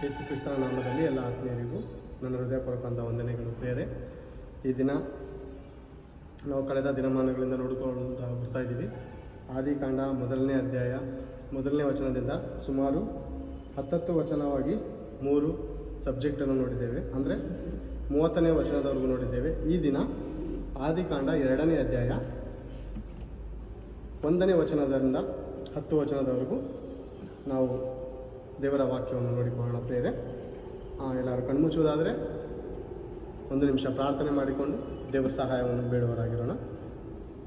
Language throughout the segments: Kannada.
ಯೇಸು ಕ್ರಿಸ್ತನ ನಾಮದಲ್ಲಿ ಎಲ್ಲ ಆತ್ಮೀಯರಿಗೂ ನನ್ನ ಹೃದಯಪೂರ್ವಕವಾದ ವಂದನೆಗಳು ಪ್ರಿಯರೇ. ಈ ದಿನ ನಾವು ಕಳೆದ ದಿನಮಾನಗಳಿಂದ ನೋಡಿಕೊಂಡು ಬರ್ತಾ ಇದ್ದೀವಿ. ಆದಿಕಾಂಡ ಮೊದಲನೇ ಅಧ್ಯಾಯ ಮೊದಲನೇ ವಚನದಿಂದ ಸುಮಾರು 10 ವಚನವಾಗಿ 3 ಸಬ್ಜೆಕ್ಟನ್ನು ನೋಡಿದ್ದೇವೆ, ಅಂದರೆ 30ನೇ ವಚನದವರೆಗೂ ನೋಡಿದ್ದೇವೆ. ಈ ದಿನ ಆದಿಕಾಂಡ 2ನೇ ಅಧ್ಯಾಯ 1ನೇ ವಚನದಿಂದ 10 ವಚನದವರೆಗೂ ನಾವು ದೇವರ ವಾಕ್ಯವನ್ನು ನೋಡಿಕೊಳ್ಳೋಣ ಪ್ರಿಯರೇ. ಎಲ್ಲರೂ ಕಣ್ಮುಚ್ಚುವುದಾದರೆ 1 ನಿಮಿಷ ಪ್ರಾರ್ಥನೆ ಮಾಡಿಕೊಂಡು ದೇವರ ಸಹಾಯವನ್ನು ಬೇಡುವರಾಗಿರೋಣ.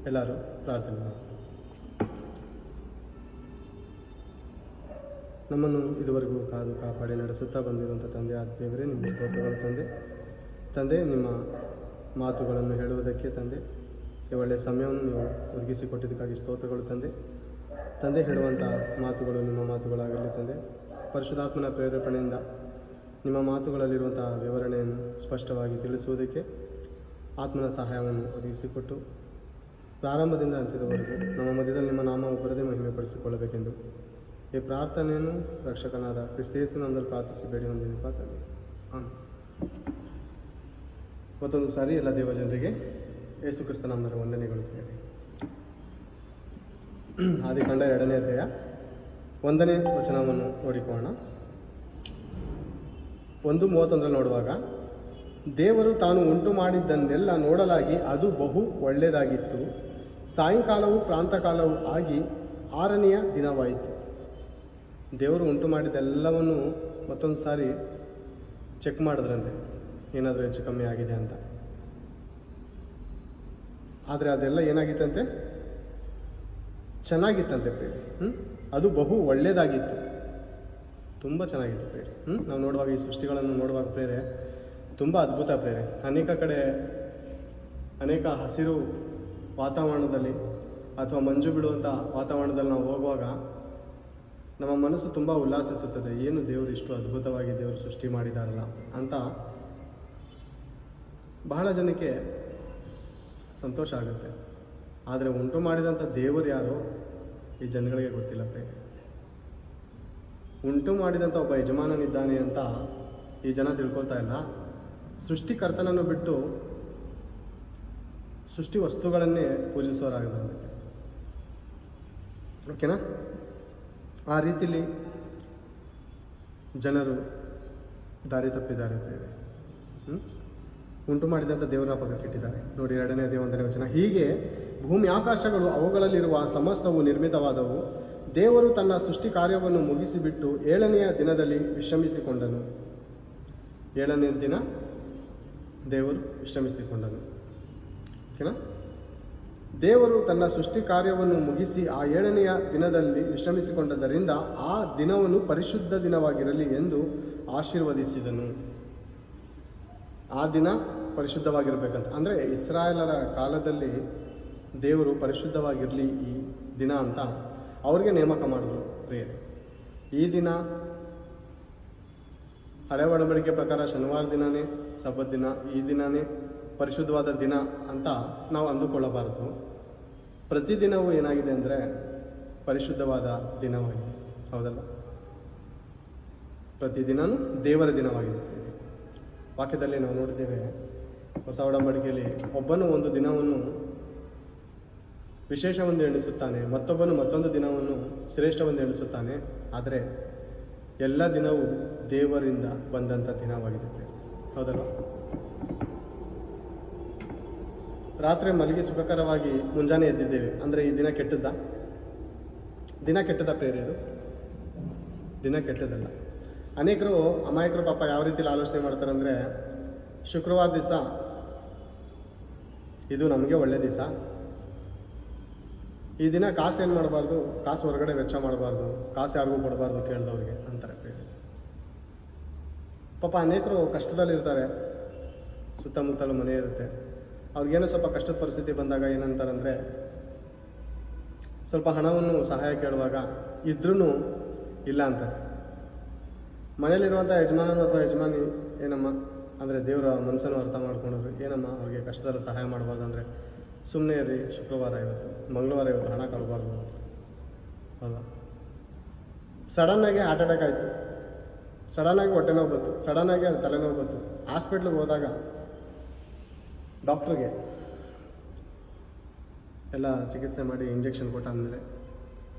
ಎಲ್ಲರೂ ಪ್ರಾರ್ಥನೆ ಮಾಡೋಣ. ನಮ್ಮನ್ನು ಇದುವರೆಗೂ ಕಾದು ಕಾಪಾಡಿ ನಡೆಸುತ್ತಾ ಬಂದಿರುವಂಥ ತಂದೆ ಆದ ದೇವರೇ, ನಿಮ್ಮ ಸ್ತೋತ್ರಗಳು ತಂದೆ. ನಿಮ್ಮ ಮಾತುಗಳನ್ನು ಹೇಳುವುದಕ್ಕೆ ತಂದೆ ಈ ಒಳ್ಳೆಯ ಸಮಯವನ್ನು ನೀವು ಒದಗಿಸಿಕೊಟ್ಟಿದ್ದಕ್ಕಾಗಿ ಸ್ತೋತ್ರಗಳು ತಂದೆ. ಹೇಳುವಂಥ ಮಾತುಗಳು ನಿಮ್ಮ ಮಾತುಗಳಾಗಲಿ ತಂದೆ. ಪರಿಶುದ್ಧಾತ್ಮನ ಪ್ರೇರೇಪಣೆಯಿಂದ ನಿಮ್ಮ ಮಾತುಗಳಲ್ಲಿರುವಂಥ ವಿವರಣೆಯನ್ನು ಸ್ಪಷ್ಟವಾಗಿ ತಿಳಿಸುವುದಕ್ಕೆ ಆತ್ಮನ ಸಹಾಯವನ್ನು ಒದಗಿಸಿಕೊಟ್ಟು ಪ್ರಾರಂಭದಿಂದ ಅಂತ್ಯದವರೆಗೂ ನಮ್ಮ ಮಧ್ಯದಲ್ಲಿ ನಿಮ್ಮ ನಾಮ ಒಬ್ಬರದೇ ಮಹಿಮೆಪಡಿಸಿಕೊಳ್ಳಬೇಕೆಂದು ಈ ಪ್ರಾರ್ಥನೆಯನ್ನು ರಕ್ಷಕನಾದ ಕ್ರಿಸ್ತೇಸುವಿನಲ್ಲಿ ಪ್ರಾರ್ಥಿಸಿ ಬೇಡಿ ಹೊಂದಿದೆ ತಂದೆ. ಮತ್ತೊಂದು ಸಾರಿ ಎಲ್ಲ ದೇವಜನರಿಗೆ ಯೇಸು ಕ್ರಿಸ್ತ ನಾಮದ ವಂದನೆಗಳು. ಆದಿಕಾಂಡ 2ನೇ ಅಧ್ಯಾಯ 1ನೇ ವಚನವನ್ನು ನೋಡಿಕೊಳ್ಳೋಣ. 1:31 ನೋಡುವಾಗ, ದೇವರು ತಾನು ಉಂಟು ಮಾಡಿದ್ದನ್ನೆಲ್ಲ ನೋಡಲಾಗಿ ಅದು ಬಹು ಒಳ್ಳೆಯದಾಗಿತ್ತು. ಸಾಯಂಕಾಲವೂ ಪ್ರಾಂತಕಾಲವೂ ಆಗಿ 6ನೆಯ ದಿನವಾಯಿತು. ದೇವರು ಉಂಟು ಮಾಡಿದ್ದೆಲ್ಲವನ್ನು ಮತ್ತೊಂದು ಸಾರಿ ಚೆಕ್ ಮಾಡಿದ್ರಂತೆ, ಏನಾದರೂ ಹೆಚ್ಚು ಕಮ್ಮಿ ಆಗಿದೆ ಅಂತ. ಆದರೆ ಅದೆಲ್ಲ ಏನಾಗಿತ್ತಂತೆ? ಚೆನ್ನಾಗಿತ್ತಂತೆ ಪ್ರೇರಿ. ಅದು ಬಹು ಒಳ್ಳೆಯದಾಗಿತ್ತು, ತುಂಬ ಚೆನ್ನಾಗಿತ್ತು ಪ್ರೇರಿ. ನಾವು ನೋಡುವಾಗ ಈ ಸೃಷ್ಟಿಗಳನ್ನು ನೋಡುವಾಗ ಪ್ರೇರೆ ತುಂಬ ಅದ್ಭುತ ಪ್ರೇರೆ. ಅನೇಕ ಕಡೆ ಅನೇಕ ಹಸಿರು ವಾತಾವರಣದಲ್ಲಿ ಅಥವಾ ಮಂಜು ಬಿಡುವಂಥ ವಾತಾವರಣದಲ್ಲಿ ನಾವು ಹೋಗುವಾಗ ನಮ್ಮ ಮನಸ್ಸು ತುಂಬ ಉಲ್ಲಾಸಿಸುತ್ತದೆ. ಏನು ದೇವರು ಇಷ್ಟು ಅದ್ಭುತವಾಗಿ ದೇವರು ಸೃಷ್ಟಿ ಮಾಡಿದಾರಲ್ಲ ಅಂತ ಬಹಳ ಜನಕ್ಕೆ ಸಂತೋಷ ಆಗುತ್ತೆ. ಆದರೆ ಉಂಟು ಮಾಡಿದಂಥ ದೇವರು ಯಾರೋ ಈ ಜನಗಳಿಗೆ ಗೊತ್ತಿಲ್ಲ ಪ್ರೇರೆ. ಉಂಟು ಮಾಡಿದಂಥ ಒಬ್ಬ ಯಜಮಾನನಿದ್ದಾನೆ ಅಂತ ಈ ಜನ ತಿಳ್ಕೊಳ್ತಾ ಇಲ್ಲ. ಸೃಷ್ಟಿಕರ್ತನನ್ನು ಬಿಟ್ಟು ಸೃಷ್ಟಿ ವಸ್ತುಗಳನ್ನೇ ಪೂಜಿಸೋರಾಗಿದ್ದಾರೆ. ಓಕೆನಾ? ಆ ರೀತಿಲಿ ಜನರು ದಾರಿ ತಪ್ಪಿದ್ದಾರೆ ಪ್ರೇರೆ. ಉಂಟು ಮಾಡಿದಂಥ ದೇವರ ಪಕ್ಕಕ್ಕಿಟ್ಟಿದ್ದಾರೆ. ನೋಡಿ 2ನೇ ಅಧ್ಯಾಯ 1ನೇ ವಚನ. ಹೀಗೆ ಭೂಮಿ ಆಕಾಶಗಳು ಅವುಗಳಲ್ಲಿರುವ ಸಮಸ್ತವು ನಿರ್ಮಿತವಾದವು. ದೇವರು ತನ್ನ ಸೃಷ್ಟಿ ಕಾರ್ಯವನ್ನು ಮುಗಿಸಿಬಿಟ್ಟು 7ನೆಯ ದಿನದಲ್ಲಿ ವಿಶ್ರಮಿಸಿಕೊಂಡನು. 7ನೇ ದಿನ ದೇವರು ವಿಶ್ರಮಿಸಿಕೊಂಡನು. ಓಕೆನಾ? ದೇವರು ತನ್ನ ಸೃಷ್ಟಿ ಕಾರ್ಯವನ್ನು ಮುಗಿಸಿ ಆ 7ನೆಯ ದಿನದಲ್ಲಿ ವಿಶ್ರಮಿಸಿಕೊಂಡದ್ದರಿಂದ ಆ ದಿನವನ್ನು ಪರಿಶುದ್ಧ ದಿನವಾಗಿರಲಿ ಎಂದು ಆಶೀರ್ವದಿಸಿದನು. ಆ ದಿನ ಪರಿಶುದ್ಧವಾಗಿರಬೇಕಂತ, ಅಂದರೆ ಇಸ್ರಾಯೇಲರ ಕಾಲದಲ್ಲಿ ದೇವರು ಪರಿಶುದ್ಧವಾಗಿರಲಿ ಈ ದಿನ ಅಂತ ಅವ್ರಿಗೆ ನೇಮಕ ಮಾಡಿದ್ರು ಪ್ರಿಯರೇ. ಈ ದಿನ ಹಳೆ ಒಡಂಬಡಿಕೆ ಪ್ರಕಾರ ಶನಿವಾರ ದಿನವೇ ಸಬ್ಬತ್ ದಿನ, ಈ ದಿನವೇ ಪರಿಶುದ್ಧವಾದ ದಿನ ಅಂತ ನಾವು ಅಂದುಕೊಳ್ಳಬಾರದು. ಪ್ರತಿದಿನವೂ ಏನಾಗಿದೆ ಅಂದರೆ ಪರಿಶುದ್ಧವಾದ ದಿನವಾಗಿದೆ, ಹೌದಲ್ಲ? ಪ್ರತಿದಿನವೂ ದೇವರ ದಿನವಾಗಿದೆ. ವಾಕ್ಯದಲ್ಲಿ ನಾವು ನೋಡಿದ್ದೇವೆ, ಹೊಸ ಒಡಂಬಡಿಕೆಯಲ್ಲಿ ಒಬ್ಬನು ಒಂದು ದಿನವನ್ನು ವಿಶೇಷವೆಂದು ಎಣಿಸುತ್ತಾನೆ, ಮತ್ತೊಬ್ಬನು ಮತ್ತೊಂದು ದಿನವನ್ನು ಶ್ರೇಷ್ಠವೆಂದು ಎಣಿಸುತ್ತಾನೆ. ಆದರೆ ಎಲ್ಲ ದಿನವೂ ದೇವರಿಂದ ಬಂದಂಥ ದಿನವಾಗಿದೆ, ಹೌದಲ್ಲ? ರಾತ್ರಿ ಮಲಗಿ ಸುಖಕರವಾಗಿ ಮುಂಜಾನೆ ಎದ್ದಿದ್ದೇವೆ ಅಂದರೆ ಈ ದಿನ ಕೆಟ್ಟದ್ದ? ದಿನ ಕೆಟ್ಟದ ಪ್ರೇರೆ? ಇದು ದಿನ ಕೆಟ್ಟದಲ್ಲ. ಅನೇಕರು ಅಮಾಯಕರು ಪಾಪ ಯಾವ ರೀತಿಯಲ್ಲಿ ಆಲೋಚನೆ ಮಾಡ್ತಾರೆ ಅಂದರೆ, ಶುಕ್ರವಾರ ದಿವಸ ಇದು ನಮಗೆ ಒಳ್ಳೆ ದಿವಸ, ಈ ದಿನ ಕಾಸು ಏನು ಮಾಡಬಾರ್ದು, ಕಾಸು ಹೊರಗಡೆ ವೆಚ್ಚ ಮಾಡಬಾರ್ದು, ಕಾಸು ಯಾರಿಗೂ ಕೊಡಬಾರ್ದು ಕೇಳಿದವ್ರಿಗೆ ಅಂತಾರೆ ಪ್ರೇರೆ. ಪಾಪ ಅನೇಕರು ಕಷ್ಟದಲ್ಲಿರ್ತಾರೆ, ಸುತ್ತಮುತ್ತಲು ಮನೆ ಇರುತ್ತೆ. ಅವ್ರಿಗೇನೋ ಸ್ವಲ್ಪ ಕಷ್ಟದ ಪರಿಸ್ಥಿತಿ ಬಂದಾಗ ಏನಂತಾರಂದರೆ, ಸ್ವಲ್ಪ ಹಣವನ್ನು ಸಹಾಯ ಕೇಳುವಾಗ ಇದ್ರೂ ಇಲ್ಲ ಅಂತಾರೆ. ಮನೇಲಿರುವಂಥ ಯಜಮಾನನು ಅಥವಾ ಯಜಮಾನಿ ಏನಮ್ಮ ಅಂದರೆ ದೇವರ ಮನಸ್ಸನ್ನು ಅರ್ಥ ಮಾಡ್ಕೊಂಡ್ರು, ಏನಮ್ಮ ಅವ್ರಿಗೆ ಕಷ್ಟದಲ್ಲಿ ಸಹಾಯ ಮಾಡಬಾರ್ದು ಅಂದರೆ, ಸುಮ್ಮನೆ ಇರಿ, ಶುಕ್ರವಾರ ಇವತ್ತು, ಮಂಗಳವಾರ ಇವತ್ತು ಹಣ ಕೊಡಬಾರ್ದು ಅಲ್ಲ. ಸಡನ್ನಾಗಿ ಹಾರ್ಟ್ ಅಟ್ಯಾಕ್ ಆಯಿತು, ಸಡನ್ನಾಗಿ ಹೊಟ್ಟೆ ನೋವು ಬಂತು, ಸಡನ್ನಾಗಿ ಅದು ತಲೆನೋವು ಬಂತು. ಹಾಸ್ಪಿಟ್ಲಿಗೆ ಹೋದಾಗ ಡಾಕ್ಟ್ರಿಗೆ ಎಲ್ಲ ಚಿಕಿತ್ಸೆ ಮಾಡಿ ಇಂಜೆಕ್ಷನ್ ಕೊಟ್ಟಾದಮೇಲೆ,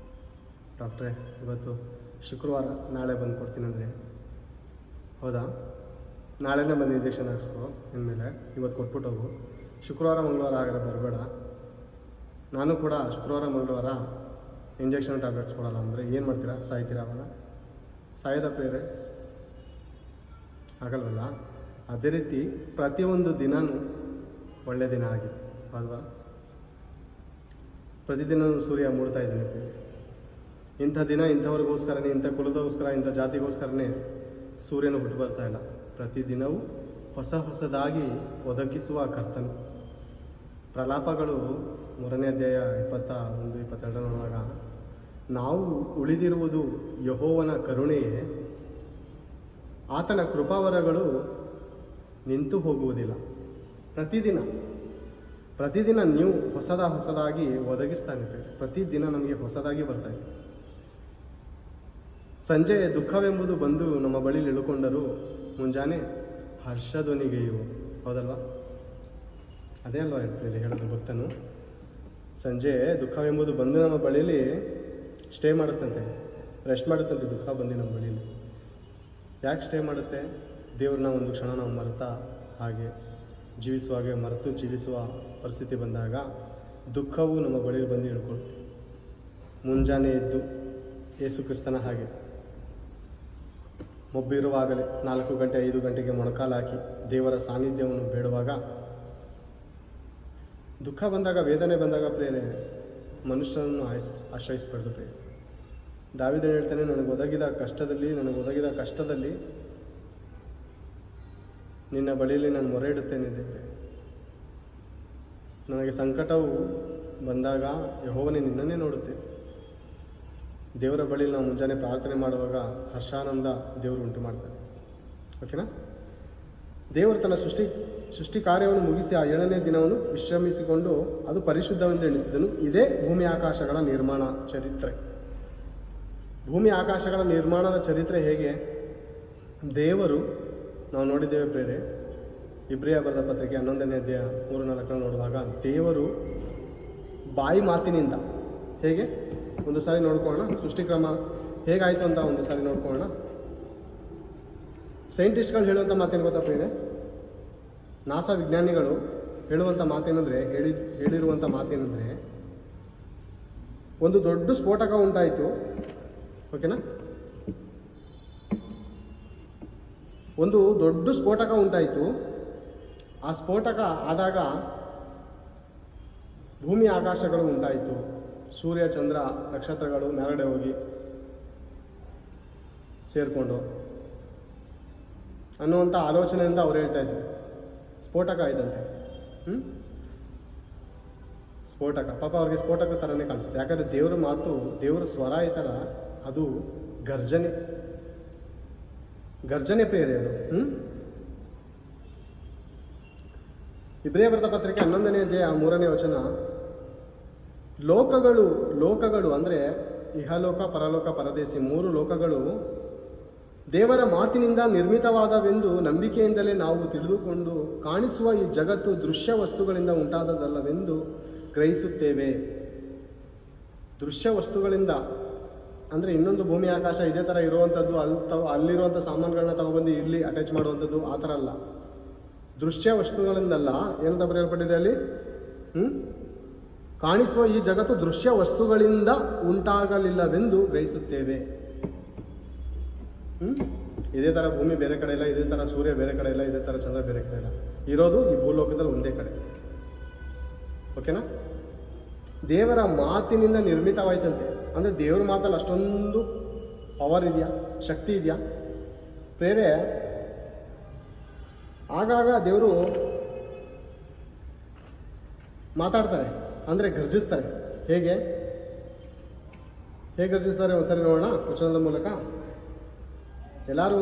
ಡಾಕ್ಟ್ರೇ ಇವತ್ತು ಶುಕ್ರವಾರ, ನಾಳೆ ಬಂದು ಕೊಡ್ತೀನಂದರೆ, ಹೌದಾ ನಾಳೆನೇ ಬಂದು ಇಂಜೆಕ್ಷನ್ ಹಾಕ್ಸ್ಕೊ, ಇನ್ಮೇಲೆ ಇವತ್ತು ಕೊಟ್ಬಿಟ್ಟು ಹೋಗು, ಶುಕ್ರವಾರ ಮಂಗಳವಾರ ಆಗರೆ ಬರಬೇಡ, ನಾನು ಕೂಡ ಶುಕ್ರವಾರ ಮಂಗಳವಾರ ಇಂಜೆಕ್ಷನ್ ಟ್ಯಾಬ್ಲೆಟ್ಸ್ ಕೊಡಲ್ಲ ಅಂದರೆ ಏನು ಮಾಡ್ತೀರಾ? ಸಾಯ್ತೀರಾ? ಅವಾಗ ಸಾಯೋದ ಪ್ರೇರೆ ಆಗಲ್ವಲ್ಲ. ಅದೇ ರೀತಿ ಪ್ರತಿಯೊಂದು ದಿನವೂ ಒಳ್ಳೆಯ ದಿನ ಆಗಿ ಅಲ್ವಾ? ಪ್ರತಿದಿನ ಸೂರ್ಯ ಮೂಡ್ತಾ ಇದ್ದಾನೆ. ಇಂಥ ದಿನ ಇಂಥವ್ರಿಗೋಸ್ಕರನೇ, ಇಂಥ ಕುಲದಗೋಸ್ಕರ, ಇಂಥ ಜಾತಿಗೋಸ್ಕರನೇ ಸೂರ್ಯನು ಹುಟ್ಟು ಬರ್ತಾ ಇಲ್ಲ. ಪ್ರತಿದಿನವೂ ಹೊಸದಾಗಿ ಒದಗಿಸುವ ಕರ್ತನು. ಪ್ರಲಾಪಗಳು 3ನೇ ಅಧ್ಯಾಯ 21-22 ನೋಡುವಾಗ, ನಾವು ಉಳಿದಿರುವುದು ಯೆಹೋವನ ಕರುಣೆಯೇ, ಆತನ ಕೃಪಾವರಗಳು ನಿಂತು ಹೋಗುವುದಿಲ್ಲ. ಪ್ರತಿದಿನ ನೀವು ಹೊಸದಾಗಿ ಒದಗಿಸ್ತಾನೆ. ಪ್ರತಿದಿನ ನಮಗೆ ಹೊಸದಾಗಿ ಬರ್ತಾ ಇದೆ. ಸಂಜೆ ದುಃಖವೆಂಬುದು ಬಂದು ನಮ್ಮ ಬಳಿಲಿ ಇಳುಕೊಂಡರೂ ಮುಂಜಾನೆ ಹರ್ಷಧ್ವನಿಗೆಯು, ಹೌದಲ್ವಾ? ಅದೇ ಅಲ್ವಾ ಇಲ್ಲಿ ಹೇಳೋದು ಭಕ್ತನು. ಸಂಜೆ ದುಃಖವೆಂಬುದು ಬಂದು ನಮ್ಮ ಬಳಿಲಿ ಸ್ಟೇ ಮಾಡುತ್ತಂತೆ, ರೆಸ್ಟ್ ಮಾಡುತ್ತಂತೆ. ದುಃಖ ಬಂದು ನಮ್ಮ ಬಳಿಲಿ ಯಾಕೆ ಸ್ಟೇ ಮಾಡುತ್ತೆ? ದೇವ್ರನ್ನ ಒಂದು ಕ್ಷಣ ನಾವು ಮರೆತು ಜೀವಿಸುವ ಪರಿಸ್ಥಿತಿ ಬಂದಾಗ ದುಃಖವು ನಮ್ಮ ಬಳಿಲಿ ಬಂದು ಇಳ್ಕೊಳುತ್ತೆ. ಮುಂಜಾನೆ ಎದ್ದು ಯೇಸು ಕ್ರಿಸ್ತನ ಹಾಗೆ ಮೊಬ್ಬಿರುವಾಗಲೇ 4 ಗಂಟೆ 5 ಗಂಟೆಗೆ ಮೊಣಕಾಲು ಹಾಕಿ ದೇವರ ಸಾನ್ನಿಧ್ಯವನ್ನು ಬೇಡುವಾಗ, ದುಃಖ ಬಂದಾಗ, ವೇದನೆ ಬಂದಾಗ ಪ್ರೇರೆ ಮನುಷ್ಯರನ್ನು ಆಶ್ರಯಿಸಬಾರ್ದು ಪ್ರೇರೆ. ದಾವೀದನು ಹೇಳ್ತಾನೆ, ನನಗೆ ಒದಗಿದ ಕಷ್ಟದಲ್ಲಿ ನಿನ್ನ ಬಳಿಯಲ್ಲಿ ನಾನು ಮೊರೆ ಇಡುತ್ತೇನೆ ದೇವರೇ. ನನಗೆ ಸಂಕಟವು ಬಂದಾಗ ಯೆಹೋವನೇ ನಿನ್ನನ್ನೇ ನೋಡುತ್ತೆ. ದೇವರ ಬಳಿಯಲ್ಲಿ ನಾವು ಮುಂಜಾನೆ ಪ್ರಾರ್ಥನೆ ಮಾಡುವಾಗ ಹರ್ಷಾನಂದ ದೇವರು ಉಂಟು ಮಾಡ್ತಾನೆ. ಓಕೆನಾ? ದೇವರು ತನ್ನ ಸೃಷ್ಟಿ ಕಾರ್ಯವನ್ನು ಮುಗಿಸಿ ಆ 7ನೇ ದಿನವನ್ನು ವಿಶ್ರಮಿಸಿಕೊಂಡು ಅದು ಪರಿಶುದ್ಧವೆಂದು ಎಣಿಸಿದನು. ಇದೇ ಭೂಮಿ ಆಕಾಶಗಳ ನಿರ್ಮಾಣ ಚರಿತ್ರೆ. ಭೂಮಿ ಆಕಾಶಗಳ ನಿರ್ಮಾಣದ ಚರಿತ್ರೆ ಹೇಗೆ? ದೇವರು, ನಾವು ನೋಡಿದ್ದೇವೆ ಪ್ರೇರೆ, ಇಬ್ರಿಯ ಬರೆದ ಪತ್ರಿಕೆ 11ನೇ ಅಧ್ಯಾಯ 3-4 ನೋಡುವಾಗ, ದೇವರು ಬಾಯಿ ಮಾತಿನಿಂದ ಹೇಗೆ, ಒಂದು ಸಾರಿ ನೋಡ್ಕೊಳ್ಳೋಣ. ಸೃಷ್ಟಿಕ್ರಮ ಹೇಗಾಯಿತು ಅಂತ ಒಂದು ಸಾರಿ ನೋಡ್ಕೊಳ್ಳೋಣ. ಸೈಂಟಿಸ್ಟ್ಗಳು ಹೇಳುವಂಥ ಮಾತೇನು ಗೊತ್ತಾ ಪ್ರೇರೆ? ನಾಸಾ ವಿಜ್ಞಾನಿಗಳು ಹೇಳುವಂಥ ಹೇಳಿರುವಂಥ ಮಾತೇನೆಂದರೆ, ಒಂದು ದೊಡ್ಡ ಸ್ಫೋಟಕ ಉಂಟಾಯಿತು. ಓಕೆನಾ? ಒಂದು ದೊಡ್ಡ ಸ್ಫೋಟಕ ಉಂಟಾಯಿತು. ಆ ಸ್ಫೋಟಕ ಆದಾಗ ಭೂಮಿ ಆಕಾಶಗಳು ಉಂಟಾಯಿತು. ಸೂರ್ಯ, ಚಂದ್ರ, ನಕ್ಷತ್ರಗಳು ಮೇಲ್ಗಡೆ ಹೋಗಿ ಸೇರಿಕೊಂಡು ಅನ್ನುವಂಥ ಆಲೋಚನೆಯಿಂದ ಅವ್ರು ಹೇಳ್ತಾ ಇದ್ರು. ಸ್ಫೋಟಕ ಇದ್ದಂತೆ. ಸ್ಫೋಟಕ ಪಾಪ ಅವ್ರಿಗೆ ಸ್ಫೋಟಕ ಥರನೇ ಕಾಣಿಸುತ್ತೆ. ಯಾಕಂದರೆ ದೇವರ ಮಾತು, ದೇವರ ಸ್ವರ ಈ ಥರ, ಅದು ಗರ್ಜನೆ ಪ್ರೇರೆ ಅದು. ಇಬ್ರಿಯ ಬರೆದ ಪತ್ರಿಕೆ 11ನೇ ಅಧ್ಯಾಯ 3ನೇ ವಚನ, ಲೋಕಗಳು ಅಂದರೆ ಇಹಲೋಕ, ಪರಲೋಕ, ಪರದೇಶಿ 3 ಲೋಕಗಳು ದೇವರ ಮಾತಿನಿಂದ ನಿರ್ಮಿತವಾದವೆಂದು ನಂಬಿಕೆಯಿಂದಲೇ ನಾವು ತಿಳಿದುಕೊಂಡು ಕಾಣಿಸುವ ಈ ಜಗತ್ತು ದೃಶ್ಯ ವಸ್ತುಗಳಿಂದ ಉಂಟಾದದಲ್ಲವೆಂದು ಗ್ರಹಿಸುತ್ತೇವೆ. ದೃಶ್ಯ ವಸ್ತುಗಳಿಂದ ಅಂದರೆ ಇನ್ನೊಂದು ಭೂಮಿ ಆಕಾಶ ಇದೇ ಥರ ಇರುವಂಥದ್ದು, ಅಲ್ಲಿರುವಂಥ ಸಾಮಾನುಗಳನ್ನ ತಗೊಬಂದು ಇಲ್ಲಿ ಅಟ್ಯಾಚ್ ಮಾಡುವಂಥದ್ದು ಆ ಥರ ಅಲ್ಲ. ದೃಶ್ಯ ವಸ್ತುಗಳಿಂದಲ್ಲ, ಏನಂತ ಬರೆಯಲ್ಪಟ್ಟಿದೆ ಅಲ್ಲಿ? ಕಾಣಿಸುವ ಈ ಜಗತ್ತು ದೃಶ್ಯ ವಸ್ತುಗಳಿಂದ ಉಂಟಾಗಲಿಲ್ಲವೆಂದು ಗ್ರಹಿಸುತ್ತೇವೆ. ಇದೇ ಥರ ಭೂಮಿ ಬೇರೆ ಕಡೆ ಇಲ್ಲ, ಇದೇ ಥರ ಸೂರ್ಯ ಬೇರೆ ಕಡೆ ಇಲ್ಲ, ಇದೇ ಥರ ಚಂದ್ರ ಬೇರೆ ಕಡೆ ಇಲ್ಲ. ಇರೋದು ಈ ಭೂಲೋಕದಲ್ಲಿ ಒಂದೇ ಕಡೆ. ಓಕೆನಾ? ದೇವರ ಮಾತಿನಿಂದ ನಿರ್ಮಿತವಾಯ್ತಂತೆ. ಅಂದರೆ ದೇವ್ರ ಮಾತಲ್ಲಿ ಅಷ್ಟೊಂದು ಪವರ್ ಇದೆಯಾ, ಶಕ್ತಿ ಇದೆಯಾ ಪ್ರೇರೆ? ಆಗಾಗ ದೇವರು ಮಾತಾಡ್ತಾರೆ, ಅಂದರೆ ಗರ್ಜಿಸ್ತಾರೆ. ಹೇಗೆ ಗರ್ಜಿಸ್ತಾರೆ ಒಂದ್ಸರಿ ನೋಡೋಣ ವಚನದ ಮೂಲಕ. ಎಲ್ಲರೂ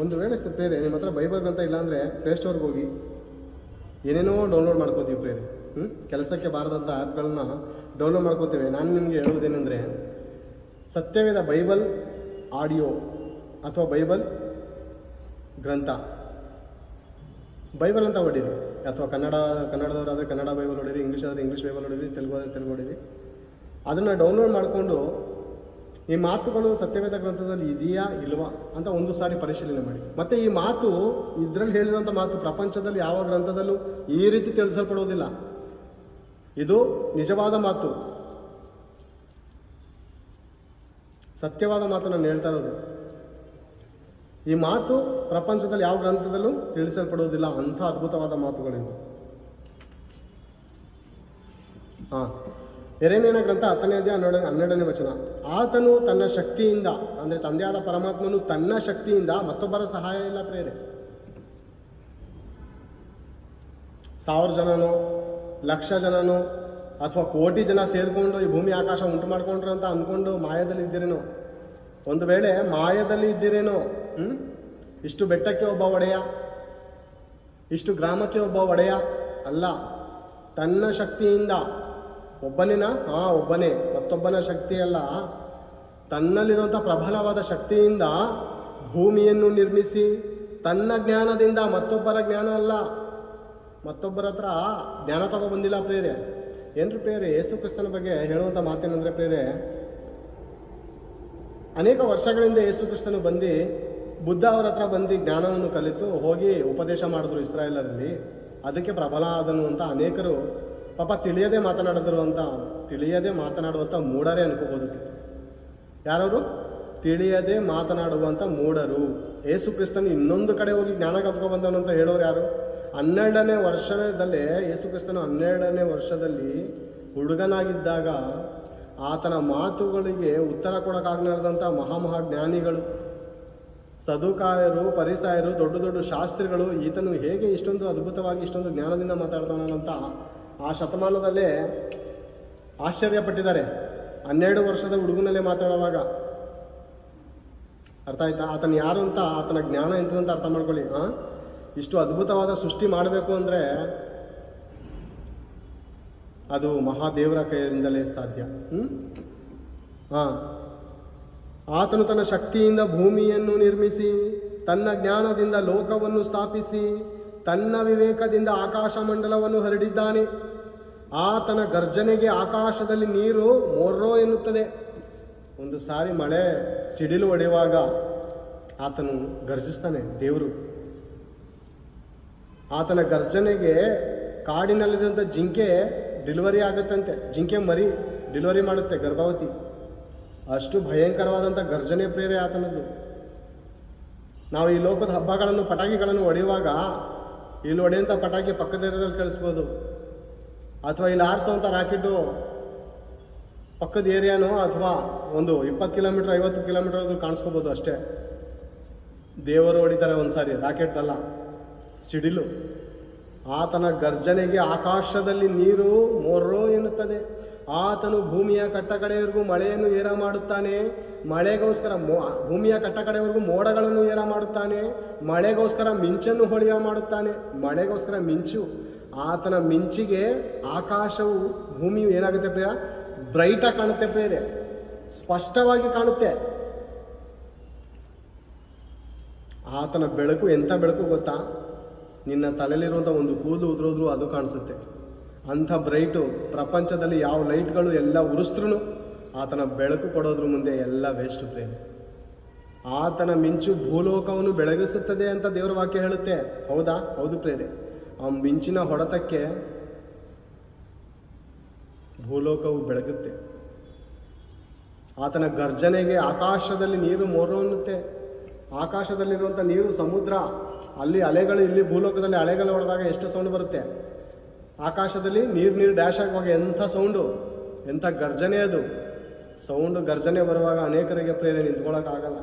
ಒಂದು ವೇಳೆ ಪ್ರೇರೆ ನಿಮ್ಮ ಹತ್ರ ಬೈಬಲ್ ಗ್ರಂಥ ಇಲ್ಲಾಂದರೆ ಪ್ಲೇಸ್ಟೋರ್ಗೆ ಹೋಗಿ ಏನೇನೋ ಡೌನ್ಲೋಡ್ ಮಾಡ್ಕೋತೀವಿ ಪ್ರೇರೆ. ಕೆಲಸಕ್ಕೆ ಬಾರದಂಥ ಆ್ಯಪ್ಗಳನ್ನ ಡೌನ್ಲೋಡ್ ಮಾಡ್ಕೋತೀವಿ. ನಾನು ನಿಮಗೆ ಹೇಳೋದೇನೆಂದರೆ, ಸತ್ಯವೇದ ಬೈಬಲ್ ಆಡಿಯೋ ಅಥವಾ ಬೈಬಲ್ ಗ್ರಂಥ, ಬೈಬಲ್ ಅಂತ ಹೊಡೀರಿ. ಅಥವಾ ಕನ್ನಡದವರಾದರೆ ಕನ್ನಡ ಬೈಬಲ್ ಹೊಡೀರಿ, ಇಂಗ್ಲೀಷ್ ಆದರೆ ಇಂಗ್ಲೀಷ್ ಬೈಬಲ್ ಹೊಡೀರಿ, ತೆಲುಗು ಆದರೆ ತೆಲುಗು ಹೊಡೀರಿ. ಅದನ್ನು ಡೌನ್ಲೋಡ್ ಮಾಡಿಕೊಂಡು ಈ ಮಾತುಗಳು ಸತ್ಯವೇದ ಗ್ರಂಥದಲ್ಲಿ ಇದೆಯಾ ಇಲ್ವಾ ಅಂತ ಒಂದು ಸಾರಿ ಪರಿಶೀಲನೆ ಮಾಡಿ. ಮತ್ತು ಈ ಮಾತು, ಇದರಲ್ಲಿ ಹೇಳಿರುವಂಥ ಮಾತು ಪ್ರಪಂಚದಲ್ಲಿ ಯಾವ ಗ್ರಂಥದಲ್ಲೂ ಈ ರೀತಿ ತಿಳಿಸಲ್ಪಡುವುದಿಲ್ಲ. ಇದು ನಿಜವಾದ ಮಾತು, ಸತ್ಯವಾದ ಮಾತು ನಾನು ಹೇಳ್ತಾ ಇರೋದು. ಈ ಮಾತು ಪ್ರಪಂಚದಲ್ಲಿ ಯಾವ ಗ್ರಂಥದಲ್ಲೂ ತಿಳಿಸಲ್ಪಡುವುದಿಲ್ಲ. ಅಂಥ ಅದ್ಭುತವಾದ ಮಾತುಗಳಿಂದ. ಯೆರೆಮೀಯನ ಗ್ರಂಥ 10ನೇ ಅಧ್ಯಾಯ 12ನೇ ವಚನ. ಆತನು ತನ್ನ ಶಕ್ತಿಯಿಂದ, ಅಂದರೆ ತಂದೆಯಾದ ಪರಮಾತ್ಮನು ತನ್ನ ಶಕ್ತಿಯಿಂದ, ಮತ್ತೊಬ್ಬರ ಸಹಾಯ ಇಲ್ಲ ಪ್ರೇರೆ. 1000 ಜನನೋ 1,00,000 ಜನನೋ ಅಥವಾ ಕೋಟಿ ಜನ ಸೇರಿಕೊಂಡು ಈ ಭೂಮಿ ಆಕಾಶ ಉಂಟು ಮಾಡ್ಕೊಂಡ್ರು ಅಂತ ಅಂದ್ಕೊಂಡು ಮಾಯದಲ್ಲಿ ಇದ್ದೀರೇನೋ. ಒಂದು ವೇಳೆ ಮಾಯದಲ್ಲಿ ಇದ್ದೀರೇನೋ, ಇಷ್ಟು ಬೆಟ್ಟಕ್ಕೆ ಒಬ್ಬ ಒಡೆಯ, ಇಷ್ಟು ಗ್ರಾಮಕ್ಕೆ ಒಬ್ಬ ಒಡೆಯ ಅಲ್ಲ. ತನ್ನ ಶಕ್ತಿಯಿಂದ ಒಬ್ಬನೇನ? ಒಬ್ಬನೇ, ಮತ್ತೊಬ್ಬನ ಶಕ್ತಿ ಅಲ್ಲ. ತನ್ನಲ್ಲಿರುವಂಥ ಪ್ರಬಲವಾದ ಶಕ್ತಿಯಿಂದ ಭೂಮಿಯನ್ನು ನಿರ್ಮಿಸಿ, ತನ್ನ ಜ್ಞಾನದಿಂದ, ಮತ್ತೊಬ್ಬರ ಜ್ಞಾನ ಅಲ್ಲ. ಮತ್ತೊಬ್ಬರ ಹತ್ರ ಜ್ಞಾನ ತಗೊಬಂದಿಲ್ಲ ಪ್ರೇರೆ. ಏನ್ರಿ ಪ್ರೇರೆ, ಯೇಸು ಕ್ರಿಸ್ತನ ಬಗ್ಗೆ ಹೇಳುವಂಥ ಮಾತೇನೆಂದರೆ ಪ್ರೇರೆ, ಅನೇಕ ವರ್ಷಗಳಿಂದ ಯೇಸು ಕ್ರಿಸ್ತನು ಬಂದು ಬುದ್ಧ ಅವರ ಹತ್ರ ಬಂದು ಜ್ಞಾನವನ್ನು ಕಲಿತು ಹೋಗಿ ಉಪದೇಶ ಮಾಡಿದ್ರು ಇಸ್ರಾಯೇಲರಲ್ಲಿ. ಅದಕ್ಕೆ ಪ್ರಬಲ ಆದನು ಅಂತ ಅನೇಕರು ಪಾಪ ತಿಳಿಯದೆ ಮಾತನಾಡುವಂಥ ಮೂಢರೇ ಅನ್ಕೋಬೋದು. ಯಾರವರು? ತಿಳಿಯದೆ ಮಾತನಾಡುವಂಥ ಮೂಢರು. ಯೇಸು ಕ್ರಿಸ್ತನು ಇನ್ನೊಂದು ಕಡೆ ಹೋಗಿ ಜ್ಞಾನ ಕಲ್ತ್ಕೊಬಂದವನು ಅಂತ ಹೇಳೋರು ಯಾರು? 12ನೇ ವರ್ಷದಲ್ಲೇ ಯೇಸು ಕ್ರಿಸ್ತನು 12ನೇ ವರ್ಷದಲ್ಲಿ ಹುಡುಗನಾಗಿದ್ದಾಗ ಆತನ ಮಾತುಗಳಿಗೆ ಉತ್ತರ ಕೊಡೋಕ್ಕಾಗಲಾರ್ದಂಥ ಮಹಾಜ್ಞಾನಿಗಳು, ಸದುಕಾಯರು, ಪರಿಸಾಯರು, ದೊಡ್ಡ ದೊಡ್ಡ ಶಾಸ್ತ್ರಿಗಳು ಈತನು ಹೇಗೆ ಇಷ್ಟೊಂದು ಅದ್ಭುತವಾಗಿ ಇಷ್ಟೊಂದು ಜ್ಞಾನದಿಂದ ಮಾತಾಡ್ತಾನಂತ ಆ ಶತಮಾನದಲ್ಲೇ ಆಶ್ಚರ್ಯಪಟ್ಟಿದ್ದಾರೆ. 12 ವರ್ಷದ ಹುಡುಗನಲ್ಲೇ ಮಾತಾಡುವಾಗ. ಅರ್ಥ ಆಯ್ತಾ? ಆತನ ಯಾರು ಅಂತ, ಆತನ ಜ್ಞಾನ ಎಂತದಂತ ಅರ್ಥ ಮಾಡ್ಕೊಳ್ಳಿ. ಇಷ್ಟು ಅದ್ಭುತವಾದ ಸೃಷ್ಟಿ ಮಾಡಬೇಕು ಅಂದರೆ ಅದು ಮಹಾದೇವರ ಕೈಯಿಂದಲೇ ಸಾಧ್ಯ. ಆತನು ತನ್ನ ಶಕ್ತಿಯಿಂದ ಭೂಮಿಯನ್ನು ನಿರ್ಮಿಸಿ, ತನ್ನ ಜ್ಞಾನದಿಂದ ಲೋಕವನ್ನು ಸ್ಥಾಪಿಸಿ, ತನ್ನ ವಿವೇಕದಿಂದ ಆಕಾಶ ಮಂಡಲವನ್ನು ಹರಡಿದ್ದಾನೆ. ಆತನ ಗರ್ಜನೆಗೆ ಆಕಾಶದಲ್ಲಿ ನೀರು ಮೊರ್ರೋ ಎನ್ನುತ್ತದೆ. ಒಂದು ಸಾರಿ ಮಳೆ ಸಿಡಿಲು ಹೊಡೆಯುವಾಗ ಆತನು ಗರ್ಜಿಸ್ತಾನೆ ದೇವರು. ಆತನ ಗರ್ಜನೆಗೆ ಕಾಡಿನಲ್ಲಿರುವಂಥ ಜಿಂಕೆ ಡೆಲಿವರಿ ಆಗುತ್ತಂತೆ. ಜಿಂಕೆ ಮರಿ ಡೆಲಿವರಿ ಮಾಡುತ್ತೆ, ಗರ್ಭವತಿ. ಅಷ್ಟು ಭಯಂಕರವಾದಂಥ ಗರ್ಜನೆ ಪ್ರೇರೆ ಆತನದ್ದು. ನಾವು ಈ ಲೋಕದ ಹಬ್ಬಗಳನ್ನು, ಪಟಾಕಿಗಳನ್ನು ಹೊಡೆಯುವಾಗ ಇಲ್ಲಿ ಹೊಡೆಯುವಂಥ ಪಟಾಕಿ ಪಕ್ಕದ ಏರಿಯಾದಲ್ಲಿ ಕಳಿಸ್ಬೋದು, ಅಥವಾ ಇಲ್ಲಿ ಆರಿಸೋವಂಥ ರಾಕೆಟು ಪಕ್ಕದ ಏರಿಯಾನೋ ಅಥವಾ ಒಂದು 20 ಕಿಲೋಮೀಟರ್ 50 ಕಿಲೋಮೀಟರ್ ಕಾಣಿಸ್ಕೋಬೋದು ಅಷ್ಟೇ. ದೇವರು ಹೊಡಿತಾರೆ ಒಂದು ಸಾರಿ, ರಾಕೆಟ್ ಅಲ್ಲ, ಸಿಡಿಲು. ಆತನ ಗರ್ಜನೆಗೆ ಆಕಾಶದಲ್ಲಿ ನೀರು ಮೊರ್ರೋ ಎನ್ನುತ್ತದೆ. ಆತನು ಭೂಮಿಯ ಕಟ್ಟಕಡೆಯವರೆಗೂ ಮಳೆಯನ್ನು ಏರ ಮಾಡುತ್ತಾನೆ. ಮಳೆಗೋಸ್ಕರ ಭೂಮಿಯ ಕಟ್ಟಕಡೆಯವರೆಗೂ ಮೋಡಗಳನ್ನು ಏರ ಮಾಡುತ್ತಾನೆ. ಮಳೆಗೋಸ್ಕರ ಮಿಂಚನ್ನು ಹೊಳೆಯ ಮಾಡುತ್ತಾನೆ. ಮಳೆಗೋಸ್ಕರ ಮಿಂಚು. ಆತನ ಮಿಂಚಿಗೆ ಆಕಾಶವು, ಭೂಮಿಯು ಏನಾಗುತ್ತೆ ಪ್ರಿಯ? ಬ್ರೈಟಾಗಿ ಕಾಣುತ್ತೆ ಪ್ರೇರೆ, ಸ್ಪಷ್ಟವಾಗಿ ಕಾಣುತ್ತೆ. ಆತನ ಬೆಳಕು ಎಂಥ ಬೆಳಕು ಗೊತ್ತಾ? ನಿನ್ನ ತಲೆಯಲ್ಲಿರುವಂಥ ಒಂದು ಕೂದಲು ಉದುರೋದ್ರೂ ಅದು ಕಾಣಿಸುತ್ತೆ. ಅಂಥ ಬ್ರೈಟು ಪ್ರಪಂಚದಲ್ಲಿ ಯಾವ ಲೈಟ್ಗಳು ಎಲ್ಲ ಉರಿಸಿದ್ರೂ ಆತನ ಬೆಳಕು ಕೊಡೋದ್ರ ಮುಂದೆ ಎಲ್ಲ ವೇಸ್ಟ್ ಪ್ರೇಮ. ಆತನ ಮಿಂಚು ಭೂಲೋಕವನ್ನು ಬೆಳಗಿಸುತ್ತದೆ ಅಂತ ದೇವರ ವಾಕ್ಯ ಹೇಳುತ್ತೆ. ಹೌದಾ? ಹೌದು ಪ್ರೇರೆ. ಆ ಮಿಂಚಿನ ಹೊಡೆತಕ್ಕೆ ಭೂಲೋಕವು ಬೆಳಗುತ್ತೆ. ಆತನ ಗರ್ಜನೆಗೆ ಆಕಾಶದಲ್ಲಿ ನೀರು ಮೊರ್ರೋ ಅನ್ನುತ್ತೆ. ಆಕಾಶದಲ್ಲಿರುವಂಥ ನೀರು ಸಮುದ್ರ, ಅಲ್ಲಿ ಅಲೆಗಳು, ಇಲ್ಲಿ ಭೂಲೋಕದಲ್ಲಿ ಅಲೆಗಳು ಹೊಡೆದಾಗ ಎಷ್ಟು ಸೌಂಡ್ ಬರುತ್ತೆ. ಆಕಾಶದಲ್ಲಿ ನೀರು ಡ್ಯಾಶ್ ಆಗುವಾಗ ಎಂಥ ಸೌಂಡು, ಎಂಥ ಗರ್ಜನೆ ಅದು. ಸೌಂಡು ಗರ್ಜನೆ ಬರುವಾಗ ಅನೇಕರಿಗೆ ಪ್ರೇರಣೆ ನಿಂತ್ಕೊಳ್ಳೋಕ್ಕಾಗಲ್ಲ.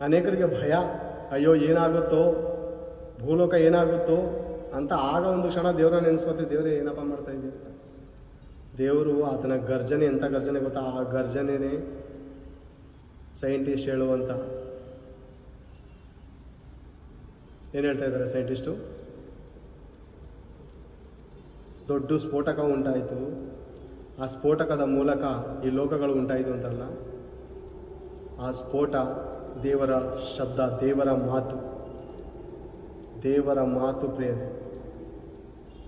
ಅನೇಕರಿಗೆ ಭಯ, ಅಯ್ಯೋ ಏನಾಗುತ್ತೋ, ಭೂಲೋಕ ಏನಾಗುತ್ತೋ ಅಂತ. ಆಗ ಒಂದು ಕ್ಷಣ ದೇವರನ್ನ ನೆನೆಸ್ಕೊತೀವಿ, ದೇವರೇ ಏನಪ್ಪ ಮಾಡ್ತಾ ಇದ್ದೀವಿ ಅಂತ. ದೇವರು ಆತನ ಗರ್ಜನೆ ಎಂಥ ಗರ್ಜನೆ ಗೊತ್ತಾ? ಆ ಗರ್ಜನೆನೇ ಸೈಂಟಿಸ್ಟ್ ಹೇಳುವಂಥ, ಏನು ಹೇಳ್ತಾ ಇದ್ದಾರೆ ಸೈಂಟಿಸ್ಟು? ದೊಡ್ಡ ಸ್ಫೋಟಕ ಉಂಟಾಯಿತು, ಆ ಸ್ಫೋಟಕದ ಮೂಲಕ ಈ ಲೋಕಗಳು ಉಂಟಾಯಿತು ಅಂತಲ್ಲ. ಆ ಸ್ಫೋಟ ದೇವರ ಶಬ್ದ, ದೇವರ ಮಾತು ಪ್ರಿಯರೇ.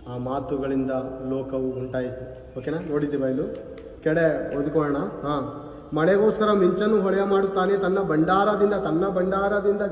ಆ ಮಾತುಗಳಿಂದ ಲೋಕವು ಉಂಟಾಯಿತು. ಓಕೆನಾ, ನೋಡಿದ್ದೀವ ಇಲ್ಲೂ ಕೆಡೆ ಓದ್ಕೊಳ್ಳೋಣ. ಮಳೆಗೋಸ್ಕರ ಮಿಂಚನ್ನು ಹೊಳೆಯ ಮಾಡುತ್ತಾನೆ, ತನ್ನ ಭಂಡಾರದಿಂದ